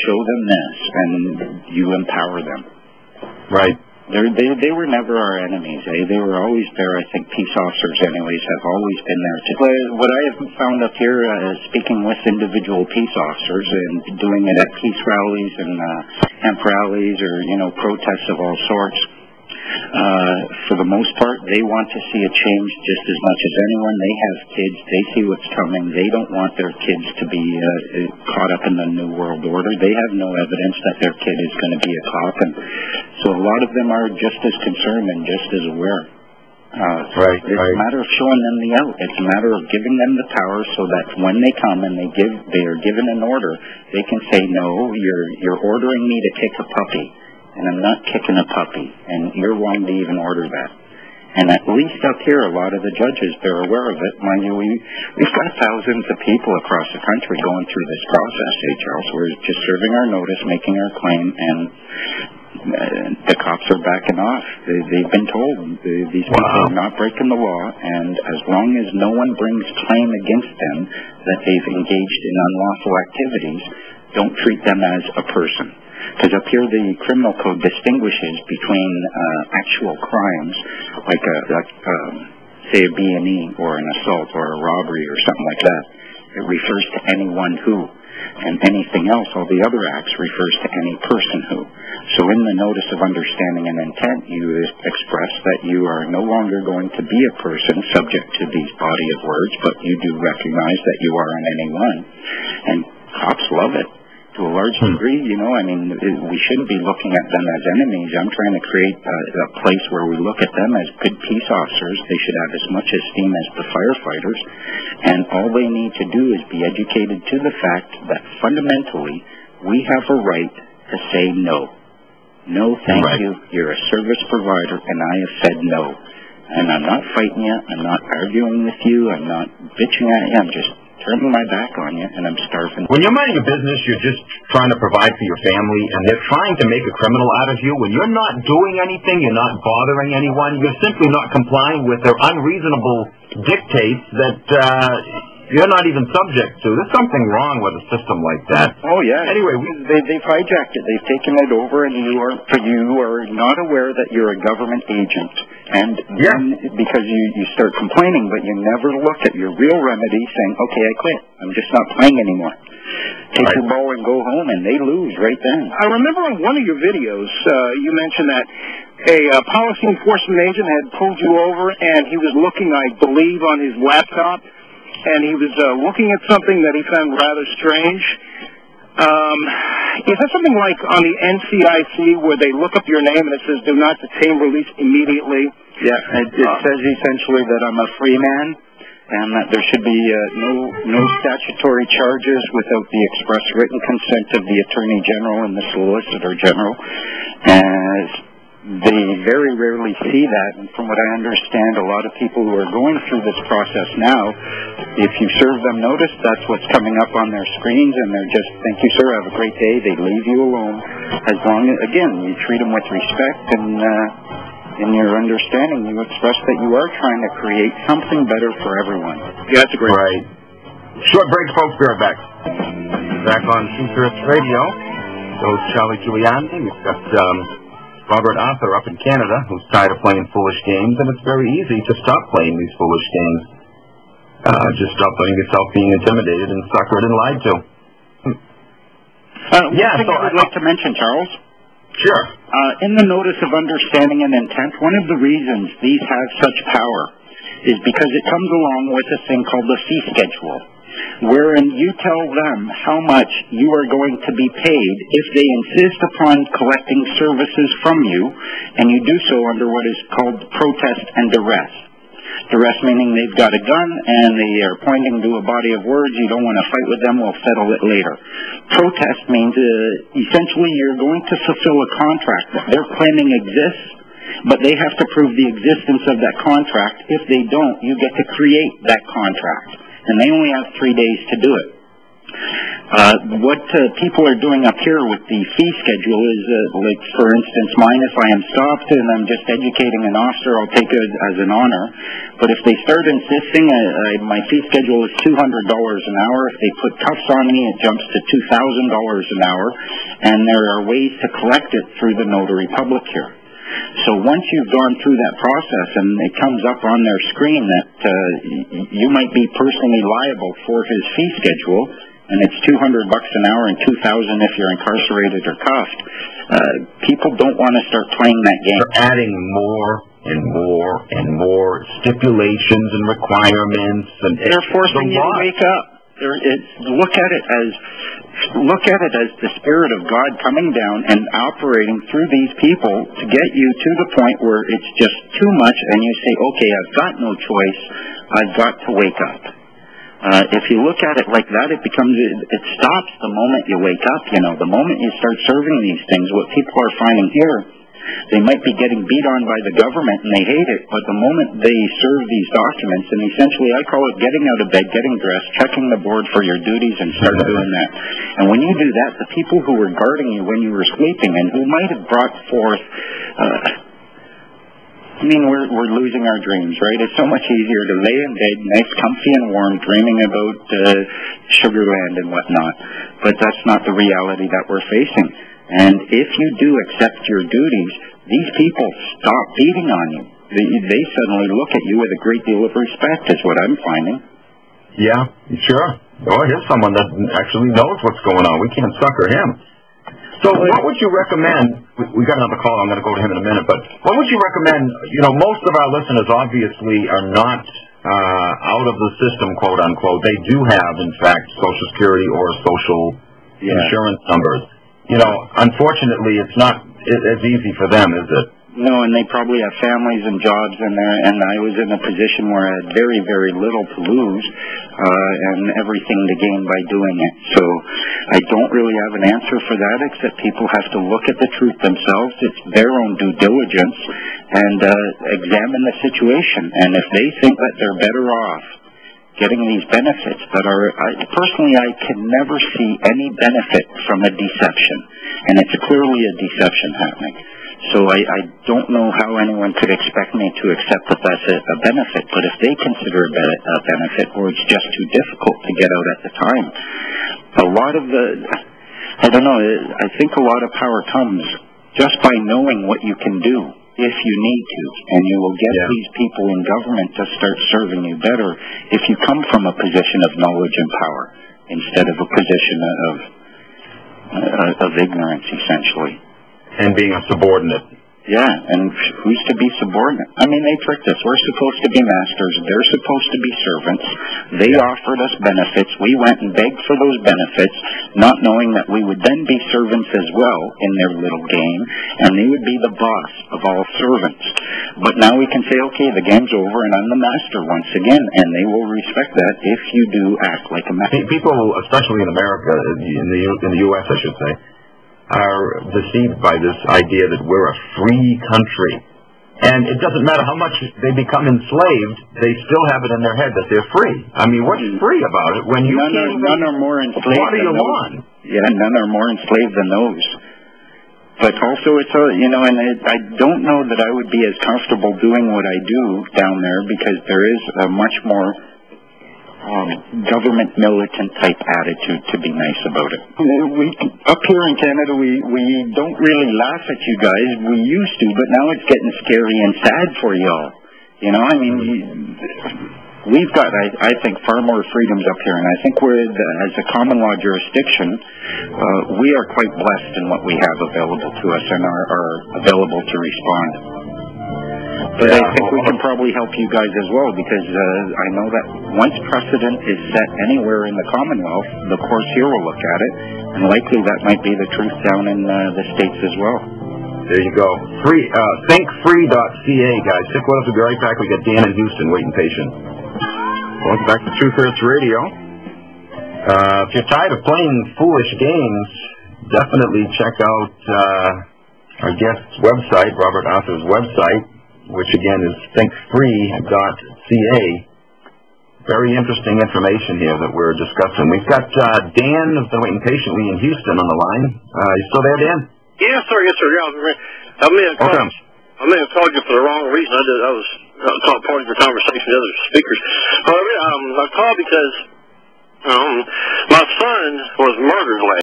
show them this, and you empower them. Right. They were never our enemies, eh? They were always there. I think peace officers, anyways, have always been there. What I have found up here, speaking with individual peace officers and doing it at peace rallies and hemp rallies or, protests of all sorts, for the most part, they want to see a change just as much as anyone. They have kids. They see what's coming. They don't want their kids to be caught up in the New World Order. They have no evidence that their kid is going to be a cop. And so a lot of them are just as concerned and just as aware. It's a matter of showing them the out. It's a matter of giving them the power so that when they come and they are given an order, they can say, no, you're ordering me to kick a puppy. And I'm not kicking a puppy, and you're wrong to even order that. And at least up here, a lot of the judges, they're aware of it. Mind you, we've got thousands of people across the country going through this process, Charles. We're just serving our notice, making our claim, and the cops are backing off. They've been told these people are not breaking the law, and as long as no one brings claim against them that they've engaged in unlawful activities, don't treat them as a person. Because up here the criminal code distinguishes between actual crimes, like say a B&E or an assault or a robbery or something like that. It refers to anyone who, and anything else, all the other acts, refers to any person who. So in the notice of understanding and intent, you express that you are no longer going to be a person subject to these body of words, but you do recognize that you are an anyone. And cops love it. To a large degree, we shouldn't be looking at them as enemies. I'm trying to create a place where we look at them as good peace officers. They should have as much esteem as the firefighters. And all they need to do is be educated to the fact that fundamentally we have a right to say no. No, thank you. You're a service provider, and I have said no. And I'm not fighting you. I'm not arguing with you. I'm not bitching at you. I'm just turning my back on you, and I'm starving. When you're minding a business, you're just trying to provide for your family, and they're trying to make a criminal out of you. When you're not doing anything, you're not bothering anyone, you're simply not complying with their unreasonable dictates that you're not even subject to. There's something wrong with a system like that. Oh, yeah. Anyway, they've hijacked it. They've taken it over, and you are not aware that you're a government agent. And then, because you start complaining, but you never look at your real remedy saying, okay, I quit. I'm just not playing anymore. Take your ball and go home, and they lose right then. I remember on one of your videos, you mentioned that a policy enforcement agent had pulled you over, and he was looking, I believe, on his laptop, and he was looking at something that he found rather strange. Is that something like on the NCIC where they look up your name and it says, do not detain, release immediately? Yeah, it says essentially that I'm a free man and that there should be no statutory charges without the express written consent of the Attorney General and the Solicitor General. They very rarely see that, and from what I understand, a lot of people who are going through this process now, if you serve them notice, that's what's coming up on their screens, and they're just, thank you, sir, have a great day. They leave you alone. As long as, again, you treat them with respect, and in your understanding, you express that you are trying to create something better for everyone. Yeah, that's a great Right. Short break, folks. Be right back. Back on Truth Radio. So Charlie Giuliani. We've got Robert Arthur up in Canada, who's tired of playing foolish games, and it's very easy to stop playing these foolish games. Just stop letting yourself being intimidated and suckered and lied to. So I'd like to mention, Charles. Sure. In the Notice of Understanding and Intent, one of the reasons these have such power is because it comes along with a thing called the fee schedule, wherein you tell them how much you are going to be paid if they insist upon collecting services from you, and you do so under what is called protest and duress. Duress meaning they've got a gun and they are pointing to a body of words, you don't want to fight with them, we'll settle it later. Protest means essentially you're going to fulfill a contract that they're claiming exists, but they have to prove the existence of that contract. If they don't, you get to create that contract. And they only have 3 days to do it. What people are doing up here with the fee schedule is, like, for instance, mine, if I am stopped and I'm just educating an officer, I'll take it as an honor. But if they start insisting, my fee schedule is $200 an hour. If they put cuffs on me, it jumps to $2,000 an hour. And there are ways to collect it through the notary public here. So once you've gone through that process and it comes up on their screen that you might be personally liable for his fee schedule, and it's $200 an hour and $2,000 if you're incarcerated or cuffed, people don't want to start playing that game. They're adding more and more and more stipulations and requirements, and they're forcing you to wake up. Look at it as the Spirit of God coming down and operating through these people to get you to the point where it's just too much, and you say, okay, I've got no choice, I've got to wake up. If you look at it like that, it stops the moment you wake up, the moment you start serving these things. What people are finding here, they might be getting beat on by the government and they hate it, but the moment they serve these documents, and essentially I call it getting out of bed, getting dressed, checking the board for your duties and start doing that. And when you do that, the people who were guarding you when you were sleeping and who might have brought forth we're losing our dreams, right? It's so much easier to lay in bed, nice, comfy and warm, dreaming about Sugarland and whatnot. But that's not the reality that we're facing. And if you do accept your duties, these people stop beating on you. They suddenly look at you with a great deal of respect, is what I'm finding. Yeah, sure. Oh, here's someone that actually knows what's going on. We can't sucker him. So what would you recommend? We got another call. I'm going to go to him in a minute. But what would you recommend? Most of our listeners obviously are not out of the system, quote unquote. They do have, in fact, Social Security or social insurance numbers. Unfortunately, it's not as easy for them, is it? No, and they probably have families and jobs in there, and I was in a position where I had very, very little to lose and everything to gain by doing it. So I don't really have an answer for that, except people have to look at the truth themselves. It's their own due diligence and examine the situation. And if they think that they're better off getting these benefits that are, personally, I can never see any benefit from a deception, and it's clearly a deception happening. So I don't know how anyone could expect me to accept that that's a benefit, but if they consider it a benefit, or it's just too difficult to get out at the time, I think a lot of power comes just by knowing what you can do if you need to, and you will get these people in government to start serving you better if you come from a position of knowledge and power instead of a position of ignorance, essentially. And being a subordinate. Yeah, and who's to be subordinate? I mean, they tricked us. We're supposed to be masters. They're supposed to be servants. They offered us benefits. We went and begged for those benefits, not knowing that we would then be servants as well in their little game, and they would be the boss of all servants. But now we can say, okay, the game's over, and I'm the master once again, and they will respect that if you do act like a master. People, especially in America, in the U.S., I should say, are deceived by this idea that we're a free country. And it doesn't matter how much they become enslaved, they still have it in their head that they're free. I mean, what's free about it when you none are more enslaved what do you want? Yeah, none are more enslaved than those. But also it's I don't know that I would be as comfortable doing what I do down there, because there is a much more government militant type attitude, to be nice about it. Up here in Canada, we don't really laugh at you guys. We used to, but now it's getting scary and sad for y'all. We've got, I think, far more freedoms up here, and I think as a common law jurisdiction, we are quite blessed in what we have available to us and are available to respond. But I think we can probably help you guys as well, because I know that once precedent is set anywhere in the Commonwealth, the courts here will look at it, and likely that might be the truth down in the States as well. There you go. Thinkfree.ca, guys. Stick with us. We'll be right back. We got Dan in Houston waiting patient. Welcome back to Truth Hurts Radio. If you're tired of playing foolish games, definitely check out our guest's website, Robert Arthur's website, which again is thinkfree.ca. Very interesting information here that we're discussing. We've got Dan, who's been waiting patiently in Houston on the line. You still there, Dan? Yes, sir. Yes, sir. Yeah, I may have called you for the wrong reason. I was caught part of your conversation with other speakers. I called because my son was murdered last